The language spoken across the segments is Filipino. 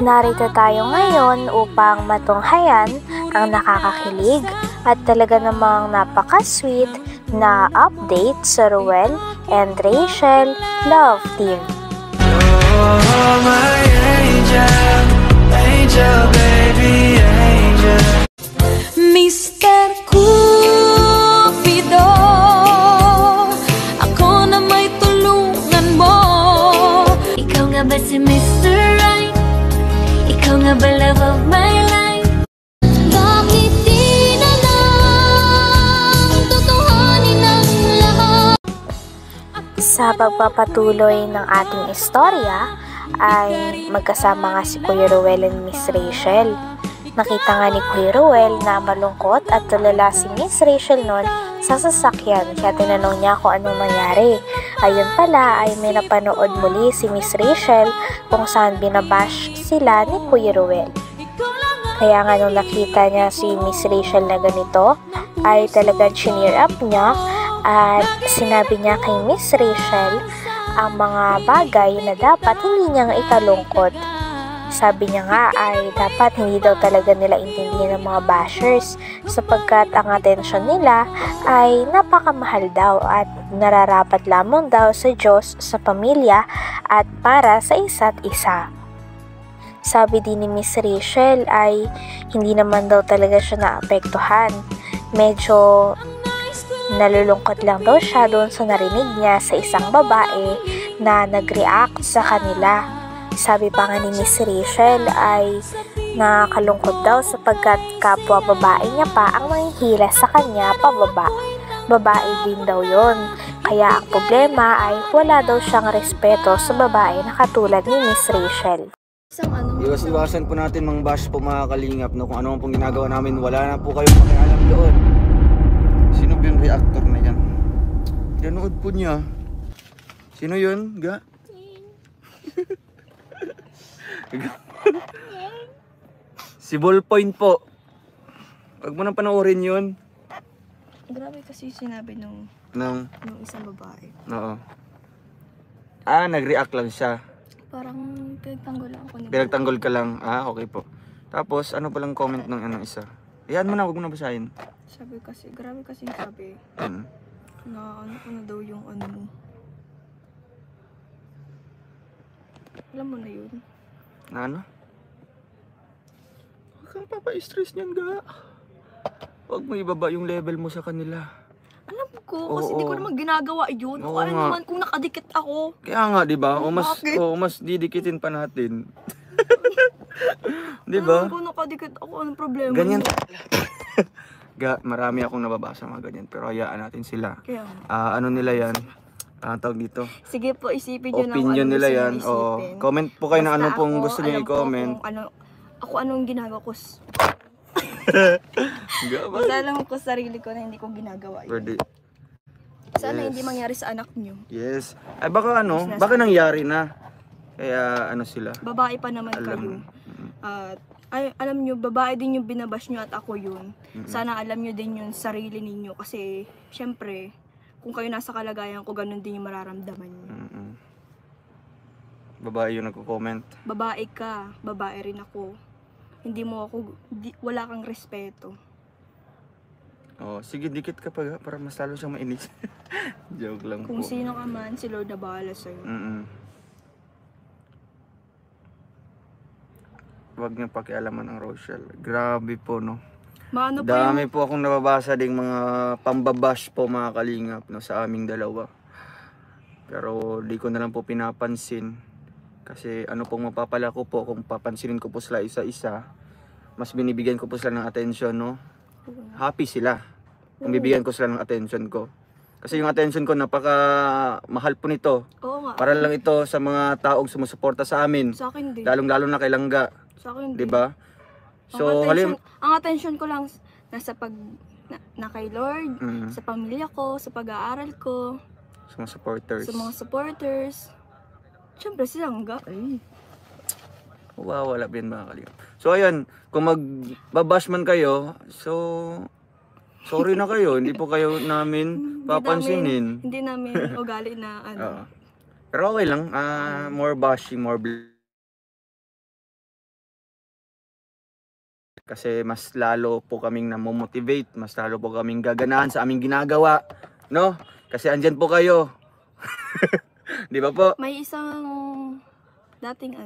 Narito tayo ngayon upang matunghayan ang nakakakilig at talaga namang napaka-sweet na update sa Ruel and Rachel Love Team. Oh, my angel, angel, baby, angel. Mr. Cupido, ako na may tulungan mo. Ikaw nga ba si Mr. Right? Ikaw nga ba love of my life? Bakit di na lang tutuhanin ang lahat? Sa pagpapatuloy ng ating istorya ay magkasama nga si Kuya Ruel and Miss Rachel. Nakita nga ni Kuya Ruel na malungkot at tulala si Miss Rachel noon sa sasakyan, kaya tinanong niya kung anong nangyari. Ayun pala ay may napanood muli si Miss Rachel kung saan binabash sila ni Kuya Ruel. Kaya nga nung nakita niya si Miss Rachel na ganito ay talagang cheer up niya at sinabi niya kay Miss Rachel ang mga bagay na dapat hindi niyang ikalungkot. Sabi niya nga ay dapat hindi daw talaga nila intindihin ng mga bashers sapagkat ang atensyon nila ay napakamahal daw at nararapat lamang daw sa Diyos, sa pamilya at para sa isa't isa. Sabi din ni Miss Rachel ay hindi naman daw talaga siya naapektuhan. Medyo nalulungkot lang daw siya doon sa narinig niya sa isang babae na nag-react sa kanila. Sabi pa nga ni Miss Rachel ay nakakalungkot daw sapagkat kapwa babae niya pa ang manghihila sa kanya pababa. Babae din daw yon. Kaya ang problema ay wala daw siyang respeto sa babae na katulad ni Miss Rachel. Iwas-iwasan po natin mga bash po mga kalingap, no? Kung ano pong ginagawa namin, wala na po kayong pakialam doon. Sino ba yung reactor na yan? Ganood po niya. Sino yun? Ga? Si Ballpoint po. Huwag mo nang panoorin yun. Grabe kasi sinabi nung isang babae. Oo. Ah, nag-react lang siya. Parang pinagtanggol lang ako. Pinagtanggol ka lang. Ah, okay po. Tapos, ano palang comment ng isa? Iyan mo na, huwag mo na basahin. Sabi kasi, grabe kasi sabi. Na ano ko na daw yung ano mo. Alam mo na yun. Na ano? Huwag kang papa-stress niyan, ga. Huwag mo ibaba yung level mo sa kanila. Alam ko, kasi hindi ko naman ginagawa yun. Oo, Ano nga. naman kung nakadikit ako. Kaya nga, di ba? Bakit? Mas didikitin pa natin. Di ba? Alam ko nakadikit ako, anong problema? Ganyan. Ga, marami akong nababasa mga ganyan, pero hayaan natin sila. Kaya Ano nila yan? Tawag dito. sige po, isipin nyo na kung Opinion ano nila gusto yan. nyo Oo. isipin. Comment po kayo na Basta ano pong ako, gusto nyo alam ko i-comment. kung anong ginagawa ko. Ga, Basta alam ko sarili ko na hindi ko ginagawa yun. Pwede. Sana Yes. hindi mangyari sa anak nyo. Yes. Ay baka baka nangyari na. Kaya ano sila. Babae pa naman Alam. kayo. At ay, alam nyo, babae din yung binabash nyo at ako yun. Sana alam nyo din yung sarili ninyo kasi syempre, kung kayo nasa kalagayan ko, ganun din yung mararamdaman nyo. Babae yung nagko-comment. Babae ka, babae rin ako. Hindi mo ako, wala kang respeto. Oh, sige dikit ka pa ga, para mas lalo siyang mainis. Joke lang Kung po. sino ka man, si Lord na bahala sa'yo. Huwag niyo pakialaman ang Rochelle. Grabe po, no. Maano po Dami po akong nababasa ding mga pambabash po mga kalingap, no, sa aming dalawa. Pero di ko na lang po pinapansin. Kasi ano pong mapapala ko po kung papansinin ko po sila isa-isa. Mas binibigyan ko po sila ng attention, no. Happy sila kung bibigyan ko sila ng attention ko. Kasi yung attention ko napaka mahal po nito. Oo nga. Para lang ito sa mga taong sumusuporta sa amin. Sa akin din. Lalong-lalo na kay Langga. Sa akin din. 'Di ba? So, ang attention ko lang nasa na kay Lord, sa pamilya ko, sa pag-aaral ko, sa mga supporters. sa mga supporters. Siyempre si Langga. Ay. Wala din mga kalingap. So ayun, kung magbabash man kayo, so sorry na kayo, hindi po kayo namin papansinin. Hindi namin ugali na ano. Pero okay lang, more bashing, more Kasi mas lalo po kaming namomotivate, mas lalo po kaming gaganahan sa aming ginagawa, no? Kasi andyan po kayo. Di ba po? May isang dating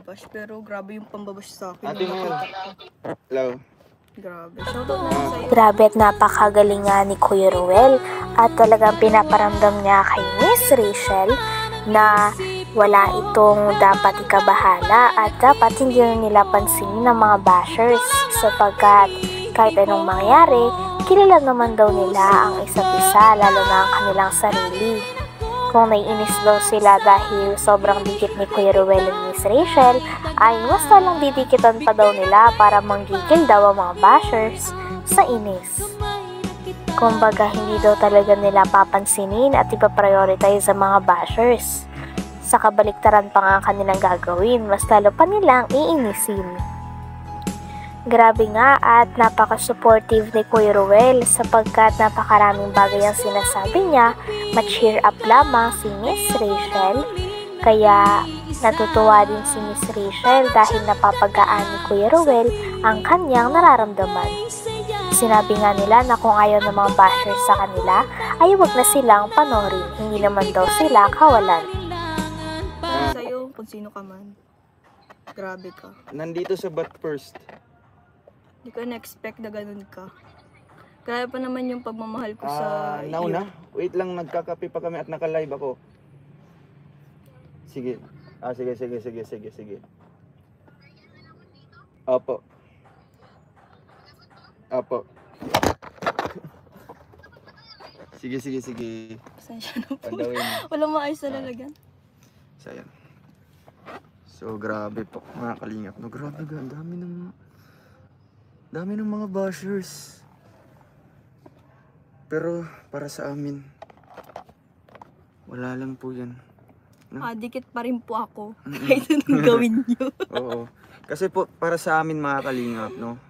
bash, pero grabe yung pambabash sa akin. Ate Nung mo. nakita ko. Hello. Grabe. Shoutout na lang sa'yo. Grabe at napakagaling nga ni Kuya Ruel at talagang pinaparamdam niya kay Miss Rachel na wala itong dapat ikabahala at dapat hindi na nila pansinin ng mga bashers sapagkat kahit anong mangyari, kilala naman daw nila ang isa't isa lalo na ang kanilang sarili. Kung naiinis daw sila dahil sobrang dikit ni Kuya Ruel at Miss Rachel, ay mas talang didikitan pa daw nila para manggigil daw ang mga bashers sa inis. Kumbaga hindi daw talaga nila papansinin at ipaprioritize ang mga bashers. Sa kabaliktaran pa nga kanilang gagawin, mas lalo pa nilang iinisin. Grabe nga at napaka-supportive ni Kuya Ruel sapagkat napakaraming bagay ang sinasabi niya, ma-cheer up lamang si Miss Rachel. Kaya natutuwa din si Miss Rachel dahil napapagaan ni Kuya Ruel ang kanyang nararamdaman. Sinabi nga nila na kung ayaw ng mga bashers sa kanila ay huwag na silang panoorin, hindi naman daw sila kawalan. Sa'yo, kung sino ka man. Grabe ka. Nandito sa But First. Hindi ko na-expect na ganun ka. Kaya pa naman yung pagmamahal ko sa Now iyo. na? Wait lang, nagkakape pa kami at naka-live ako. Sige. Sige. Opo. Sige. Pasensya na po. Pandawin mo. Walang maayos na lalagyan. So, ayan. So, grabe po, mga kalingap. No, grabe ga, ang dami ng mga bashers. Pero, para sa amin, wala lang po yan. Dikit pa rin po ako. Kahit anong gawin nyo. Oo. Kasi po, para sa amin, mga kalingap, no?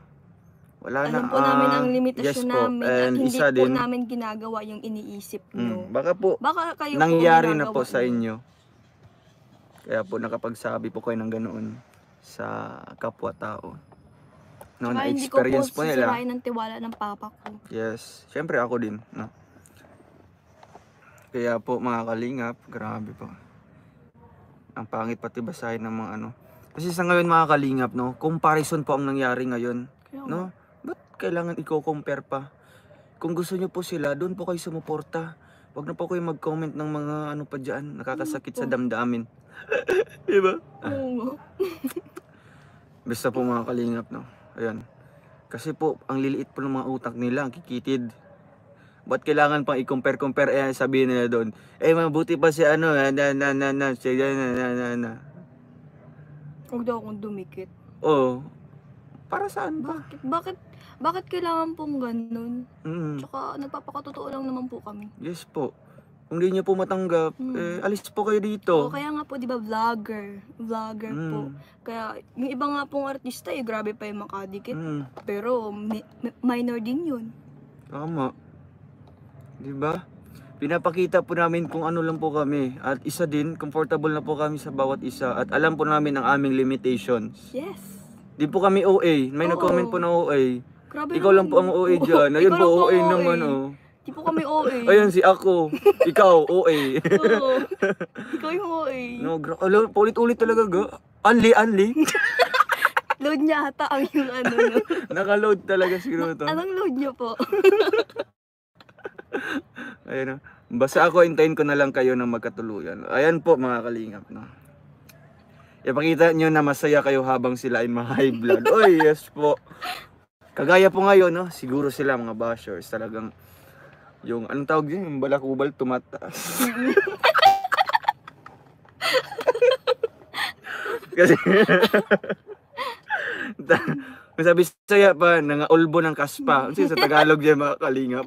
Wala na. Alam po namin ang limitasyon yes po. namin. At And hindi isa po din, namin ginagawa yung iniisip nyo. baka po, Baka kayo po nangyari na ginagawa po sa nyo. inyo. Kaya po nakapagsabi po kayo ng ganoon sa kapwa-tao. No, Tsaka hindi ko na-experience po nila. sisirain ng tiwala ng papa ko. Yes, syempre ako din, no. Kaya po mga kalingap, grabe po. Ang pangit pati basahin ng mga ano. Kasi sa ngayon mga kalingap, no, comparison po ang nangyari ngayon, Kaya no. Ba't kailangan i-compare pa? Kung gusto niyo po sila, doon po kayo sumuporta. Huwag na po kayo mag-comment ng mga ano pa dyan, nakakasakit sa damdamin. Diba? Oo. Basta po mga kalingap, no. Ayan. Kasi po, ang liliit po ng mga utak nila, ang kikitid. Ba't kailangan pang i-compare, sabihin nila doon, mabuti pa si ano, Huwag daw akong dumikit. Oo. Para saan ba? Bakit kailangan pong ganun? Mm. Tsaka nagpapakatotoo lang naman po kami. Yes po. Kung di niyo po matanggap, alis po kayo dito. Kaya nga po, di ba, vlogger po. Kaya yung iba nga pong artista, grabe pa yung makadikit. Pero minor din yun. Tama. Diba? Pinapakita po namin kung ano lang po kami. At isa din, comfortable na po kami sa bawat isa. At alam po namin ang aming limitations. Yes. Di po kami OA. May Oo. nag-comment po na OA. Grabe Ikaw lang po ang OA dyan. Ayun Ikaw po, lang po OA ang naman OA. oh. Di po kami OA. Ayun si ako. Ikaw, OA. Oo. Ikaw yung OA. No, ulit-ulit talaga ga. Anli. Load niya ata ang yung ano. No? Naka-load talaga siguro to. Anong load niyo po? Ayun o. Basta ako, hintayin ko na lang kayo ng magkatuluyan. Ayan po mga kalingap. No? Ipakita nyo na masaya kayo habang sila ay ma-high blood. Oy, yes po. Kagaya po ngayon, no? Siguro sila mga bashers talagang yung, anong tawag yun? Yung balakubal tumataas. Kasi, masabi saya pa, nangaulbo ng kaspa. Kasi sa Tagalog yan mga kalingap.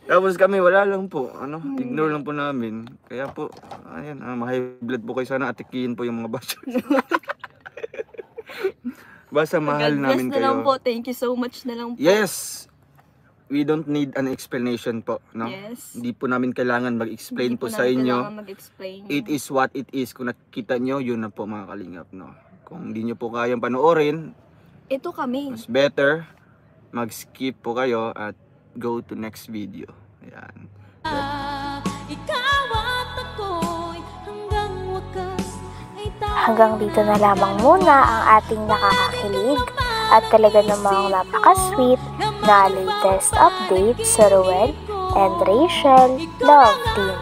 Tapos kami, wala lang po. Ignore lang po namin. Kaya po, ayan, ma-high blood po kayo. Sana atikiin po yung mga bashers. Basta mahal God namin bless na lang kayo. po. Thank you so much na lang po. Yes! we don't need an explanation po, no? Yes. Hindi po namin kailangan mag-explain Hindi po sa namin inyo. kailangan mag-explain yun. It is what it is. Kung nakikita nyo, yun na po mga kalingap, no? Kung hindi nyo po kayang panoorin, Ito kami. mas better mag-skip po kayo at go to next video. Ayan. Ikaw at ako'y hanggang wakas ay Hanggang dito na lamang muna ang ating nakakakilig at talaga namang napaka-sweet na latest update sa Ruel and Rachel Love Team.